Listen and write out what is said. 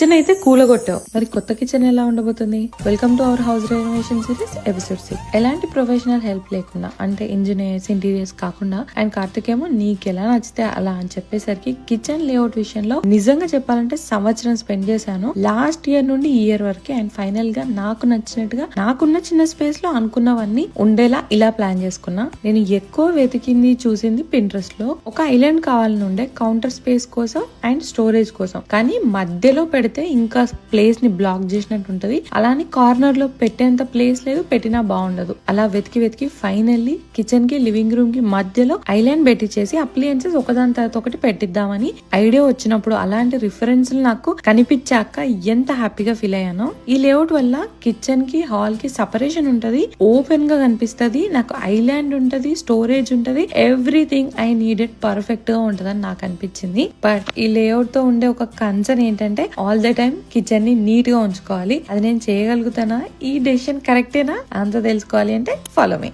Kitchen అయితే కూలగొట్టావు, మరి కొత్త కిచెన్ ఎలా ఉండబోతుంది? Welcome to our house renovation series episode 6. ఎలాంటి ప్రొఫెషనల్ హెల్ప్ లేకుండా, అంటే ఇంజనీర్స్, ఇంటీరియర్స్ కాకుండా, అండ్ కార్తిక్ ఏమో నీకు ఎలా నచ్చితే అలా అని చెప్పేసరికి కిచెన్ లేఅవుట్ విషయంలో నిజంగా చెప్పాలంటే సంవత్సరం స్పెండ్ చేశాను. లాస్ట్ ఇయర్ నుండి ఈ ఇయర్ వరకు. అండ్ ఫైనల్ గా నాకు నచ్చినట్టుగా నాకున్న చిన్న స్పేస్ లో అనుకున్నవన్నీ ఉండేలా ఇలా ప్లాన్ చేసుకున్నా. నేను ఎక్కువ వెతికింది చూసింది పింట్రెస్ట్ లో. ఒక ఐలాండ్ కావాలని ఉండే కౌంటర్ స్పేస్ కోసం అండ్ స్టోరేజ్ కోసం, కానీ మధ్యలో పెడితే ఇంకా ప్లేస్ ని బ్లాక్ చేసినట్టు ఉంటది. అలానే కార్నర్ లో పెట్టేంత ప్లేస్ లేదు, పెట్టినా బాగుండదు. అలా వెతికి ఫైనల్లీ కిచెన్ కి లివింగ్ రూమ్ కి మధ్యలో ఐలాండ్ పెట్టించేసి అప్లయన్సెస్ ఒకదాని తర్వాత ఒకటి పెట్టిద్దామని ఐడియా వచ్చినప్పుడు అలాంటి రిఫరెన్స్ నాకు కనిపించాక ఎంత హ్యాపీగా ఫీల్ అయ్యానో. ఈ లేఅవుట్ వల్ల కిచెన్ కి హాల్ కి సపరేషన్ ఉంటది, ఓపెన్ గా కనిపిస్తది, నాకు ఐలాండ్ ఉంటది, స్టోరేజ్ ఉంటది, ఎవ్రీథింగ్ ఐ నీడెడ్ పర్ఫెక్ట్ గా ఉంటదని నాకు అనిపించింది. బట్ ఈ లేఅవుట్ తో ఉండే ఒక కన్సర్న్ ఏంటంటే ఆల్ ద టైమ్ కిచెన్ ని నీట్ గా ఉంచుకోవాలి. అది నేను చేయగలుగుతానా? ఈ డెసిషన్ కరెక్టేనా? అంత తెలుసుకోవాలి అంటే ఫాలో మీ.